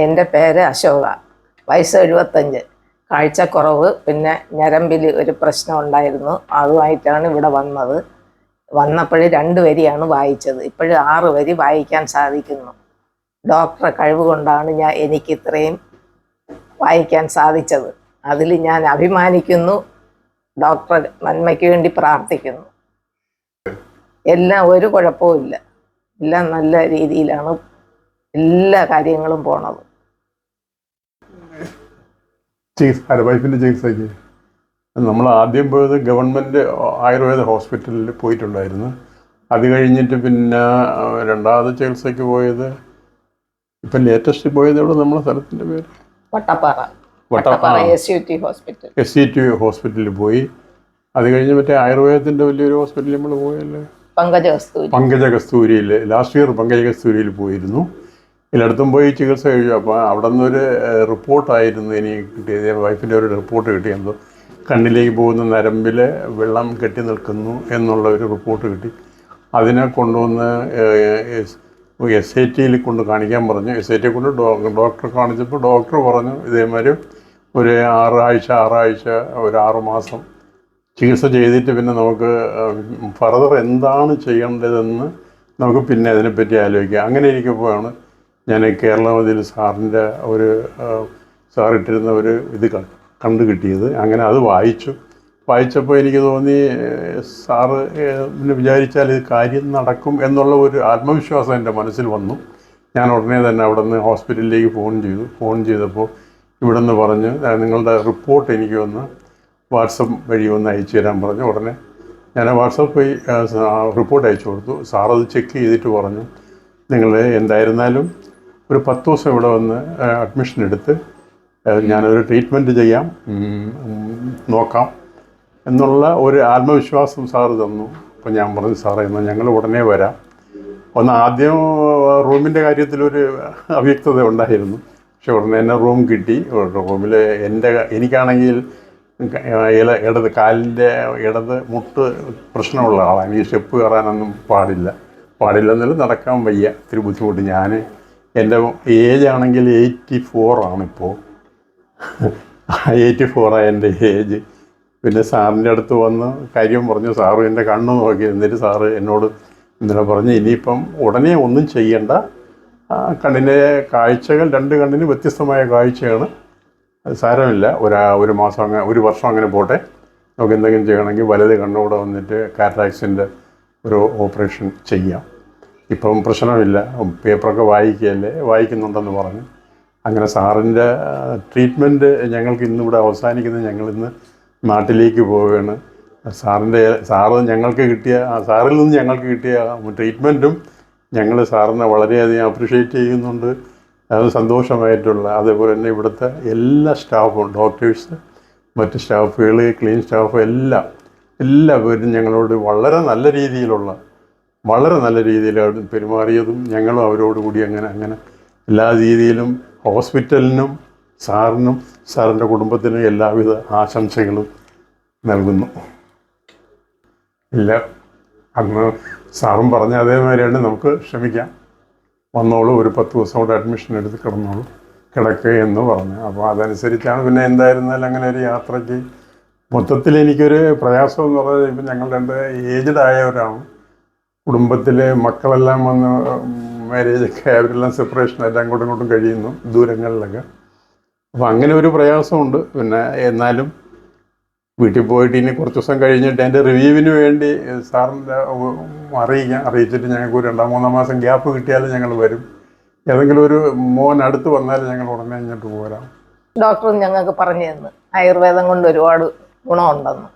എൻ്റെ പേര് അശോക. വയസ്സ് 75. കാഴ്ചക്കുറവ്, പിന്നെ ഞരമ്പിൽ ഒരു പ്രശ്നം ഉണ്ടായിരുന്നു. അതുമായിട്ടാണ് ഇവിടെ വന്നത്. വന്നപ്പോൾ 2 വരിയാണ് വായിച്ചത്. ഇപ്പോഴും 6 വരി വായിക്കാൻ സാധിക്കുന്നു. ഡോക്ടറെ കഴിവ് കൊണ്ടാണ് എനിക്ക് ഇത്രയും വായിക്കാൻ സാധിച്ചത്. അതിൽ ഞാൻ അഭിമാനിക്കുന്നു. ഡോക്ടർ നന്മയ്ക്ക് വേണ്ടി പ്രാർത്ഥിക്കുന്നു. എല്ലാം ഒരു കുഴപ്പവുമില്ല. എല്ലാം നല്ല രീതിയിലാണ് എല്ലാ കാര്യങ്ങളും പോണത്. വൈഫിൻ്റെ ചികിത്സയ്ക്ക് നമ്മൾ ആദ്യം പോയത് ഗവൺമെൻറ് ആയുർവേദ ഹോസ്പിറ്റലിൽ പോയിട്ടുണ്ടായിരുന്നു. അത് കഴിഞ്ഞിട്ട് പിന്നെ രണ്ടാമത് ചികിത്സയ്ക്ക് പോയത് ഇപ്പം ലേറ്റസ്റ്റ് പോയത് ഇവിടെ നമ്മളെ സ്ഥലത്തിൻ്റെ പേര് വട്ടപ്പാറ SCT ഹോസ്പിറ്റലിൽ പോയി. അത് കഴിഞ്ഞ് മറ്റേ ആയുർവേദത്തിൻ്റെ വലിയൊരു ഹോസ്പിറ്റലിൽ നമ്മൾ പോയല്ലേ, പങ്കജ കസ്തൂരിയിൽ. ലാസ്റ്റ് ഇയർ പങ്കജ കസ്തൂരിയിൽ പോയിരുന്നു. എല്ലായിടത്തും പോയി ചികിത്സ കഴിച്ചു. അപ്പോൾ അവിടെ നിന്നൊരു റിപ്പോർട്ടായിരുന്നു എനിക്ക് കിട്ടിയത്. വൈഫിൻ്റെ ഒരു റിപ്പോർട്ട് കിട്ടിയെന്തോ കണ്ണിലേക്ക് പോകുന്ന നരമ്പിൽ വെള്ളം കെട്ടി നിൽക്കുന്നു എന്നുള്ള ഒരു റിപ്പോർട്ട് കിട്ടി. അതിനെ കൊണ്ടുവന്ന് SIT കൊണ്ട് കാണിക്കാൻ പറഞ്ഞു. SIT കൊണ്ട് ഡോക്ടറെ കാണിച്ചപ്പോൾ ഡോക്ടർ പറഞ്ഞു ഇതേമാതിരി ഒരു 6 ആഴ്ച ഒരു 6 മാസം ചികിത്സ ചെയ്തിട്ട് പിന്നെ നമുക്ക് ഫർദർ എന്താണ് ചെയ്യേണ്ടതെന്ന് നമുക്ക് പിന്നെ അതിനെപ്പറ്റി ആലോചിക്കാം. അങ്ങനെ ഇരിക്കുമ്പോഴാണ് ഞാൻ കേരളമതിൽ സാറിൻ്റെ ഒരു സാറിട്ടിരുന്ന ഒരു ഇത് കണ്ടു കിട്ടിയത്. അങ്ങനെ അത് വായിച്ചപ്പോൾ എനിക്ക് തോന്നി സാറ് വിചാരിച്ചാൽ ഇത് കാര്യം നടക്കും എന്നുള്ള ഒരു ആത്മവിശ്വാസം എൻ്റെ മനസ്സിൽ വന്നു. ഞാൻ ഉടനെ തന്നെ അവിടെ നിന്ന് ഹോസ്പിറ്റലിലേക്ക് ഫോൺ ചെയ്തപ്പോൾ ഇവിടെ നിന്ന് പറഞ്ഞ് നിങ്ങളുടെ റിപ്പോർട്ട് എനിക്ക് ഒന്ന് വാട്സപ്പ് വഴി ഒന്ന് അയച്ചു തരാൻ പറഞ്ഞു. ഉടനെ ഞാൻ വാട്സപ്പ് വഴി റിപ്പോർട്ട് അയച്ചു കൊടുത്തു. സാറത് ചെക്ക് ചെയ്തിട്ട് പറഞ്ഞു നിങ്ങൾ എന്തായിരുന്നാലും ഒരു 10 ദിവസം ഇവിടെ വന്ന് അഡ്മിഷൻ എടുത്ത് ഞാനൊരു ട്രീറ്റ്മെൻറ്റ് ചെയ്യാം, നോക്കാം എന്നുള്ള ഒരു ആത്മവിശ്വാസം സാറ് തന്നു. അപ്പോൾ ഞാൻ പറഞ്ഞു സാറേ എന്നാൽ ഞങ്ങൾ ഉടനെ വരാം. ആദ്യം റൂമിൻ്റെ കാര്യത്തിലൊരു അവ്യക്തത ഉണ്ടായിരുന്നു. പക്ഷെ ഉടനെ തന്നെ റൂം കിട്ടി. റൂമിൽ എനിക്കാണെങ്കിൽ കാലിൻ്റെ ഇടത് മുട്ട് പ്രശ്നമുള്ള ആളാണ്. ഈ സ്റ്റെപ്പ് കയറാനൊന്നും പാടില്ലെന്നാലും നടക്കാൻ വയ്യ, ഇത്തിരി ബുദ്ധിമുട്ട്. എൻ്റെ ഏജ് ആണെങ്കിൽ 84 ആണിപ്പോൾ. 84 എൻ്റെ ഏജ്. പിന്നെ സാറിൻ്റെ അടുത്ത് വന്ന് കാര്യം പറഞ്ഞു. സാറ് എൻ്റെ കണ്ണ് നോക്കി. എന്നിട്ട് സാറ് എന്നോട് ഇന്നലെ പറഞ്ഞ് ഇനിയിപ്പം ഉടനെ ഒന്നും ചെയ്യണ്ട, കണ്ണിൻ്റെ കാഴ്ചകൾ 2 കണ്ണിന് വ്യത്യസ്തമായ കാഴ്ചയാണ്, അത് സാരമില്ല, ഒരു മാസം ഒരു വർഷം അങ്ങനെ പോട്ടെ, നമുക്ക് എന്തെങ്കിലും ചെയ്യണമെങ്കിൽ വലത് കണ്ണൂടെ വന്നിട്ട് കാറ്ററാക്സിൻ്റെ ഒരു ഓപ്പറേഷൻ ചെയ്യാം, ഇപ്പം പ്രശ്നമില്ല, പേപ്പറൊക്കെ വായിക്കുന്നുണ്ടെന്ന് പറഞ്ഞു. അങ്ങനെ സാറിൻ്റെ ട്രീറ്റ്മെൻറ്റ് ഞങ്ങൾക്ക് ഇന്നിവിടെ അവസാനിക്കുന്നത്. ഞങ്ങളിന്ന് നാട്ടിലേക്ക് പോവുകയാണ്. സാറിൽ നിന്ന് ഞങ്ങൾക്ക് കിട്ടിയ ട്രീറ്റ്മെൻറ്റും ഞങ്ങൾ സാറിനെ വളരെയധികം അപ്രിഷ്യേറ്റ് ചെയ്യുന്നുണ്ട്. അത് സന്തോഷമായിട്ടുള്ള, അതേപോലെ തന്നെ ഇവിടുത്തെ എല്ലാ സ്റ്റാഫും, ഡോക്ടേഴ്സ്, മറ്റ് സ്റ്റാഫുകൾ, ക്ലീൻ സ്റ്റാഫ് എല്ലാവരും ഞങ്ങളോട് വളരെ നല്ല രീതിയിലാണ് പെരുമാറിയതും. ഞങ്ങളും അവരോട് കൂടി അങ്ങനെ എല്ലാ രീതിയിലും ഹോസ്പിറ്റലിനും സാറിനും സാറിൻ്റെ കുടുംബത്തിനും എല്ലാവിധ ആശംസകളും നൽകുന്നു. അന്ന് സാറും പറഞ്ഞ അതേമാതിരിയാണ്, നമുക്ക് ക്ഷമിക്കാം, വന്നോളൂ, ഒരു 10 ദിവസം കൂടെ അഡ്മിഷൻ എടുത്ത് കിടക്കുക എന്ന് പറഞ്ഞു. അപ്പോൾ അതനുസരിച്ചാണ്. പിന്നെ എന്തായിരുന്നാലും അങ്ങനെ ഒരു യാത്രയ്ക്ക് മൊത്തത്തിൽ എനിക്കൊരു പ്രയാസം എന്ന് പറഞ്ഞാൽ, ഇപ്പം ഞങ്ങൾ 2 ഏജ്ഡ് ആയവരാണ്. കുടുംബത്തിലെ മക്കളെല്ലാം വന്ന് മാരേജൊക്കെ, അവരെല്ലാം സെപ്പറേഷൻ എല്ലാം ഇങ്ങോട്ടും കഴിയുന്നു ദൂരങ്ങളിലൊക്കെ. അപ്പോൾ അങ്ങനെ ഒരു പ്രയാസമുണ്ട്. പിന്നെ എന്നാലും വീട്ടിൽ പോയിട്ട് ഇനി കുറച്ച് ദിവസം കഴിഞ്ഞിട്ട് എൻ്റെ റിവ്യൂവിന് വേണ്ടി സാറിൻ്റെ അറിയിച്ചിട്ട് ഞങ്ങൾക്ക് ഒരു 2-3 മാസം ഗ്യാപ്പ് കിട്ടിയാലും ഞങ്ങൾ വരും. ഏതെങ്കിലും ഒരു മോൻ അടുത്ത് വന്നാലും ഞങ്ങൾ ഉടനെ ഇങ്ങോട്ട് പോരാം. ഡോക്ടർ ഞങ്ങൾക്ക് പറഞ്ഞു തന്നു ആയുർവേദം കൊണ്ട് ഒരുപാട് ഗുണമുണ്ടെന്ന്.